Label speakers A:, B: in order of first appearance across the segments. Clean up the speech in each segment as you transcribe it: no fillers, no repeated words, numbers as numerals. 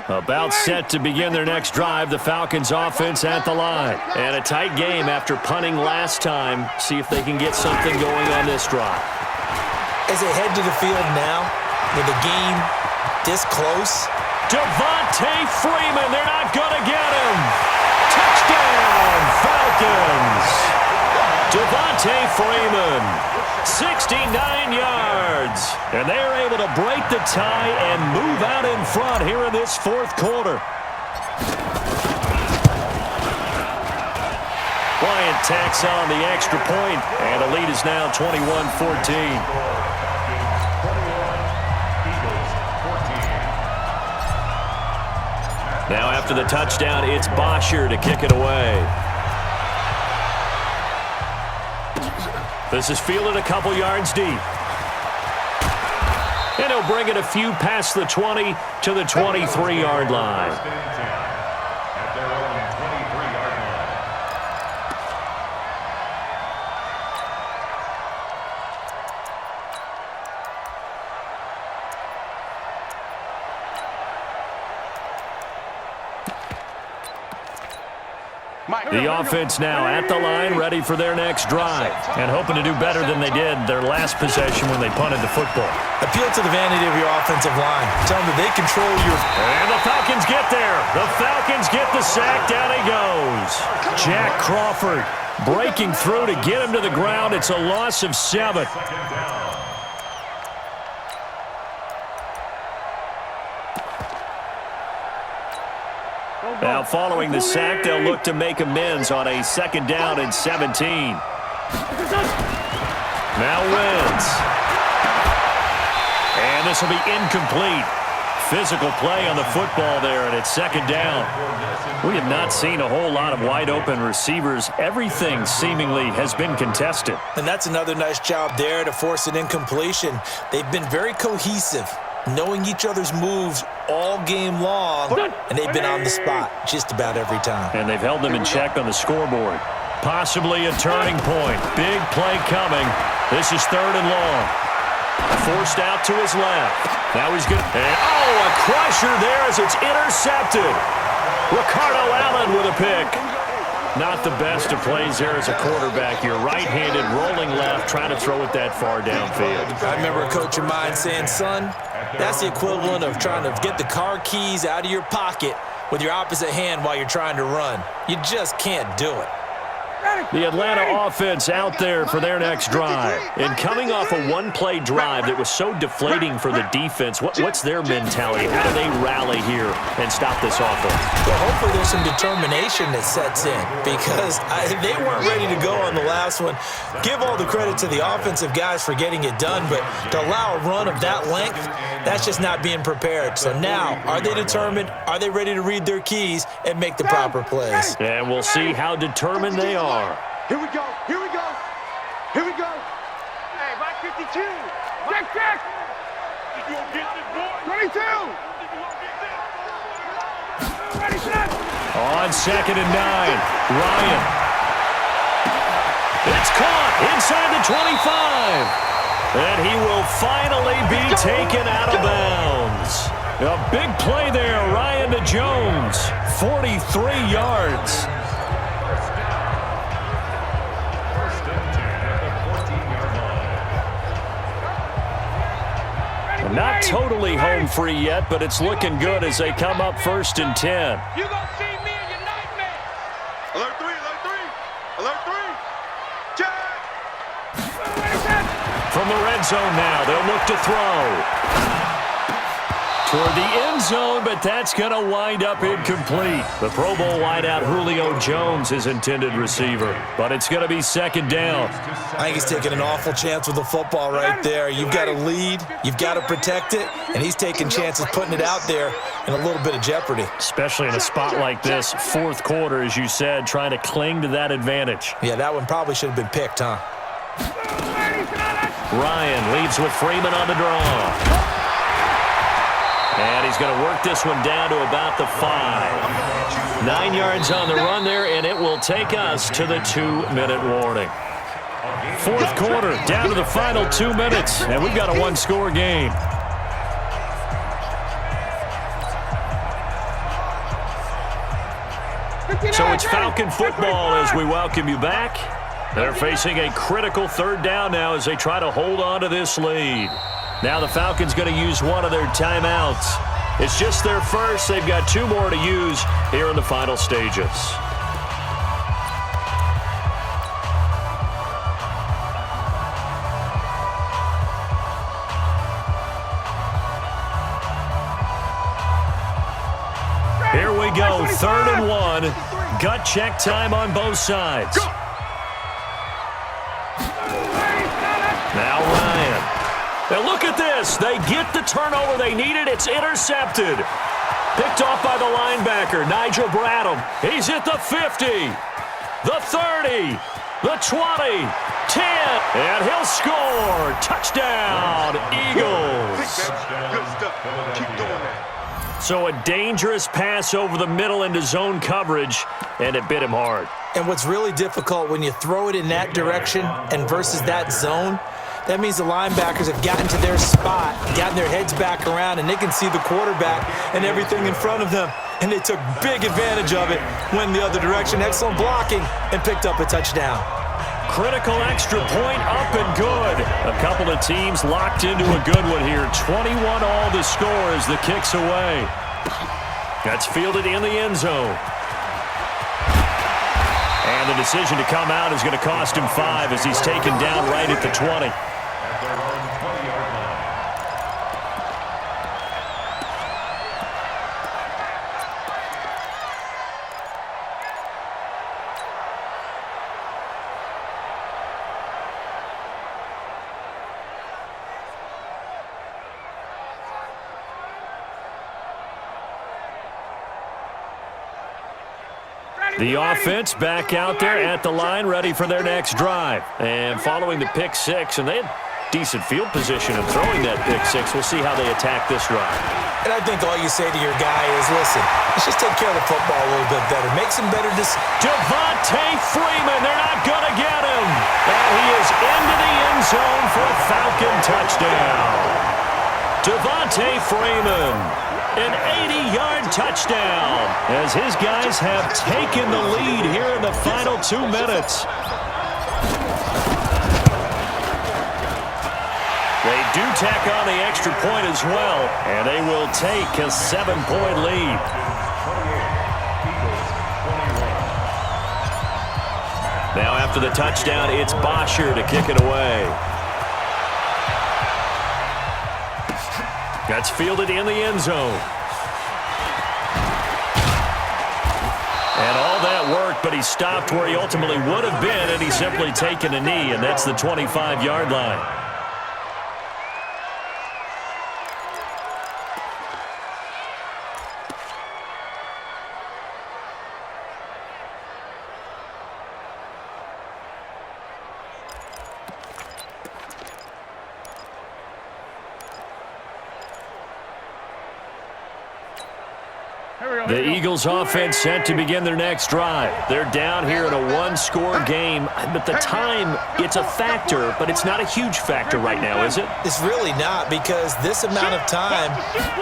A: About set to begin their next drive, the Falcons offense at the line. And a tight game after punting last time. See if they can get something going on this drive.
B: As they head to the field now, with the game this close.
A: Devontae Freeman, they're not going to get him. Touchdown, Falcons. Devontae Freeman, 69 yards. And they're able to break the tie and move out in front here in this fourth quarter. Bryant tacks on the extra point, and the lead is now 21-14. Now after the touchdown, it's Bosher to kick it away. This is fielded a couple yards deep. And he'll bring it a few past the 20 to the 23-yard line. The offense now at the line, ready for their next drive, and hoping to do better than they did their last possession when they punted the football.
B: Appeal to the vanity of your offensive line. Tell them that they control your...
A: And the Falcons get there. The Falcons get the sack. Down he goes. Jack Crawford breaking through to get him to the ground. It's a loss of 7. Now, following the sack, they'll look to make amends on a 2nd down and 17. Now wins. And this will be incomplete. Physical play on the football there, and it's 2nd down. We have not seen a whole lot of wide-open receivers. Everything seemingly has been contested.
B: And that's another nice job there to force an incompletion. They've been very cohesive, knowing each other's moves all game long, and they've been on the spot just about every time.
A: And they've held them in check on the scoreboard. Possibly a turning point. Big play coming. This is 3rd and long. Forced out to his left. Now he's good. And, a crusher there as it's intercepted. Ricardo Allen with a pick. Not the best of plays there as a quarterback. You're right-handed, rolling left, trying to throw it that far downfield.
B: I remember a coach of mine saying, son, that's the equivalent of trying to get the car keys out of your pocket with your opposite hand while you're trying to run. You just can't do it.
A: The Atlanta offense out there for their next drive. And coming off a one-play drive that was so deflating for the defense, what's their mentality? How do they rally here and stop this offense?
B: Well, hopefully there's some determination that sets in because they weren't ready to go on the last one. Give all the credit to the offensive guys for getting it done, but to allow a run of that length, that's just not being prepared. So now, are they determined? Are they ready to read their keys and make the proper plays?
A: And we'll see how determined they are.
C: Here we go. Here we go. Here we go. Hey, Mike 52. Check. You gonna get this, boy? 22. Ready, set.
A: On 2nd and 9, Ryan. It's caught inside the 25. And he will finally be taken out of bounds. A big play there, Ryan to Jones. 43 yards. Not totally home free yet, but it's looking good as they come up 1st and 10.
C: You're going to see me in your nightmare. Alert 3, alert 3. Alert 3. Check.
A: From the red zone now, they'll look to throw. Toward the end zone, but that's going to wind up incomplete. The Pro Bowl wideout Julio Jones, his intended receiver. But it's going to be 2nd down.
B: I think he's taking an awful chance with the football right there. You've got to lead, you've got to protect it, and he's taking chances putting it out there in a little bit of jeopardy.
A: Especially in a spot like this, 4th quarter, as you said, trying to cling to that advantage.
B: Yeah, that one probably should have been picked, huh?
A: Ryan leads with Freeman on the draw. And he's going to work this one down to about the 5. 9 yards on the run there, and it will take us to the 2-minute warning. 4th quarter, down to the final 2 minutes, and we've got a one-score game. it's Falcon football as we welcome you back. They're facing a critical third down now as they try to hold on to this lead. Now the Falcons going to use one of their timeouts. It's just their first. They've got 2 more to use here in the final stages. Here we go, 3rd and 1. Gut check time on both sides. Now Ryan. Now look at this. They get the turnover they needed. It's intercepted. Picked off by the linebacker, Nigel Bradham. He's at the 50, the 30, the 20, 10, and he'll score. Touchdown, Eagles.
C: Good stuff. Keep doing that.
A: So a dangerous pass over the middle into zone coverage, and it bit him hard.
B: And what's really difficult when you throw it in that direction and versus that zone, that means the linebackers have gotten to their spot, gotten their heads back around, and they can see the quarterback and everything in front of them. And they took big advantage of it, went the other direction, excellent blocking, and picked up a touchdown.
A: Critical extra point up and good. A couple of teams locked into a good one here. 21 all the score as the kick's away. That's fielded in the end zone. And the decision to come out is going to cost him 5 as he's taken down right at the 20. The offense back out there at the line, ready for their next drive. And following the pick 6, and they had decent field position in throwing that pick 6. We'll see how they attack this drive.
B: And I think all you say to your guy is, listen, let's just take care of the football a little bit better. Make some better decisions.
A: Devontae Freeman, they're not going to get him. And he is into the end zone for a Falcon touchdown. Devontae Freeman. An 80-yard touchdown as his guys have taken the lead here in the final 2 minutes. They do tack on the extra point as well, and they will take a 7-point lead. Now after the touchdown, it's Bosher to kick it away. That's fielded in the end zone. And all that worked, but he stopped where he ultimately would have been, and he's simply taken a knee, and that's the 25-yard line. The Eagles offense set to begin their next drive. They're down here in a 1-score game. But the time, it's a factor, but it's not a huge factor right now, is it?
B: It's really not, because this amount of time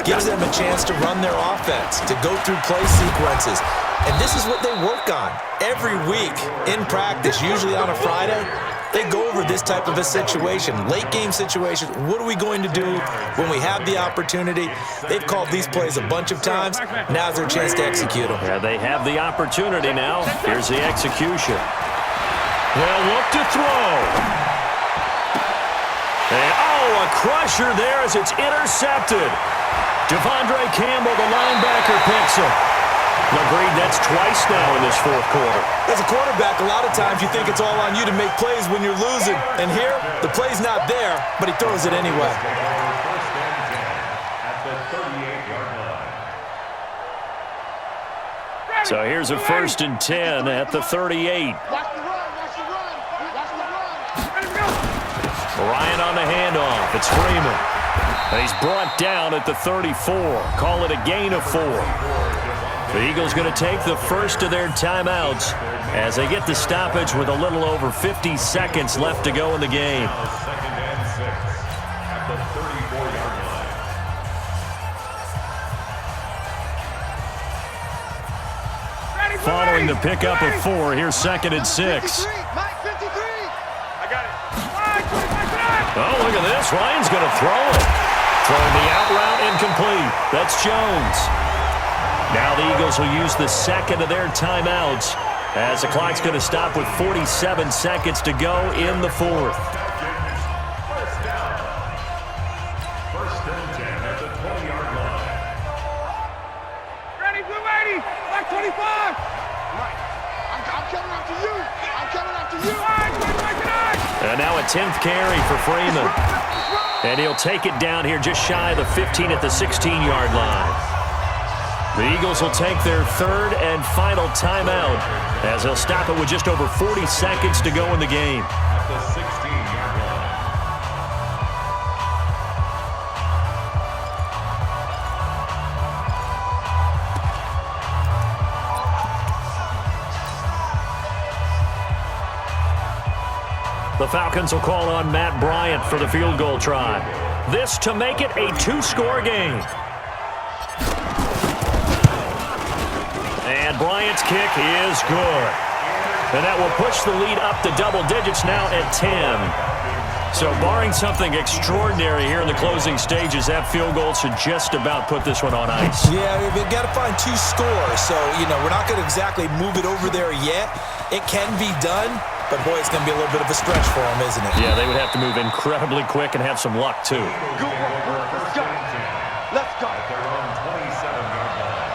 B: gives them a chance to run their offense, to go through play sequences. And this is what they work on every week in practice, usually on a Friday. They go over this type of a situation, late game situation. What are we going to do when we have the opportunity? They've called these plays a bunch of times. Now's their chance to execute them.
A: Yeah, they have the opportunity now. Here's the execution. They'll look to throw. And, a crusher there as it's intercepted. Devondre Campbell, the linebacker, picks him. Agreed, that's twice now in this 4th quarter.
B: As a quarterback, a lot of times you think it's all on you to make plays when you're losing. And here, the play's not there, but he throws it anyway.
A: So here's a 1st and 10 at the 38. Ryan on the handoff. It's Freeman. And he's brought down at the 34. Call it a gain of 4. The Eagles going to take the first of their timeouts as they get the stoppage with a little over 50 seconds left to go in the game. following the pickup of 4. Here's 2nd and 6.
C: Mike 53. I got it.
A: Oh, look at this. Ryan's going to throw it. Throwing the out route incomplete. That's Jones. Now the Eagles will use the second of their timeouts as the clock's going to stop with 47 seconds to go in the 4th.
D: First and 10 at the 20-yard line.
C: Ready, blue 80. Like 25. Mike, I'm coming after you. I'm coming after you.
A: And now a 10th carry for Freeman. And he'll take it down here just shy of the 15 at the 16-yard line. The Eagles will take their 3rd and final timeout as they'll stop it with just over 40 seconds to go in the game.
D: At the 16-yard line.
A: The Falcons will call on Matt Bryant for the field goal try. This to make it a 2-score game. And Bryant's kick is good. And that will push the lead up to double digits now at 10. So barring something extraordinary here in the closing stages, that field goal should just about put this one on ice.
B: Yeah, we've got to find 2 scores. So, we're not going to exactly move it over there yet. It can be done, but boy, it's going to be a little bit of a stretch for them, isn't it?
A: Yeah, they would have to move incredibly quick and have some luck, too.
C: Good work. Let's go. Let's go.
D: At their own 27-yard line.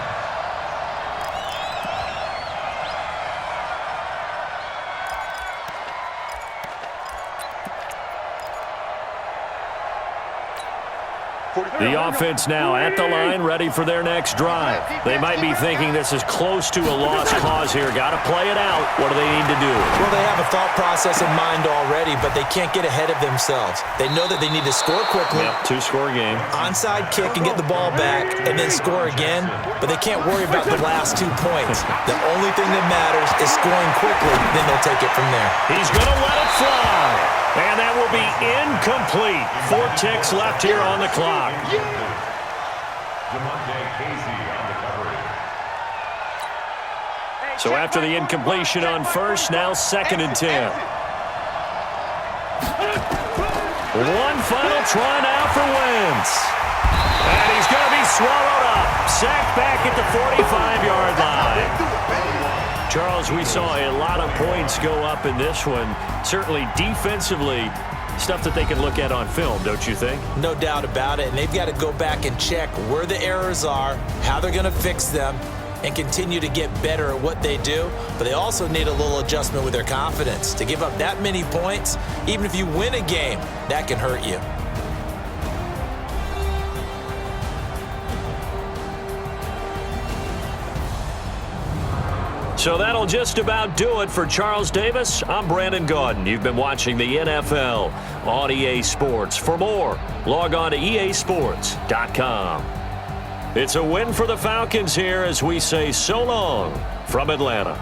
A: The offense now at the line, ready for their next drive. They might be thinking this is close to a lost cause here. Got to play it out. What do they need to do?
B: Well, they have a thought process in mind already, but they can't get ahead of themselves. They know that they need to score quickly.
A: Yep, 2-score game.
B: Onside kick and get the ball back and then score again, but they can't worry about the last 2 points. The only thing that matters is scoring quickly, then they'll take it from there.
A: He's going to let it fly. And that will be incomplete. 4 ticks left here on the clock. So after the incompletion on first, now 2nd and 10. One final try now for Wentz. And he's going to be swallowed up. Sacked back at the 45-yard line. Charles, we saw a lot of points go up in this one. Certainly defensively, stuff that they can look at on film, don't you think?
B: No doubt about it, and they've got to go back and check where the errors are, how they're going to fix them, and continue to get better at what they do. But they also need a little adjustment with their confidence. To give up that many points, even if you win a game, that can hurt you.
A: So that'll just about do it for Charles Davis. I'm Brandon Gaudin. You've been watching the NFL on EA Sports. For more, log on to easports.com. It's a win for the Falcons here as we say so long from Atlanta.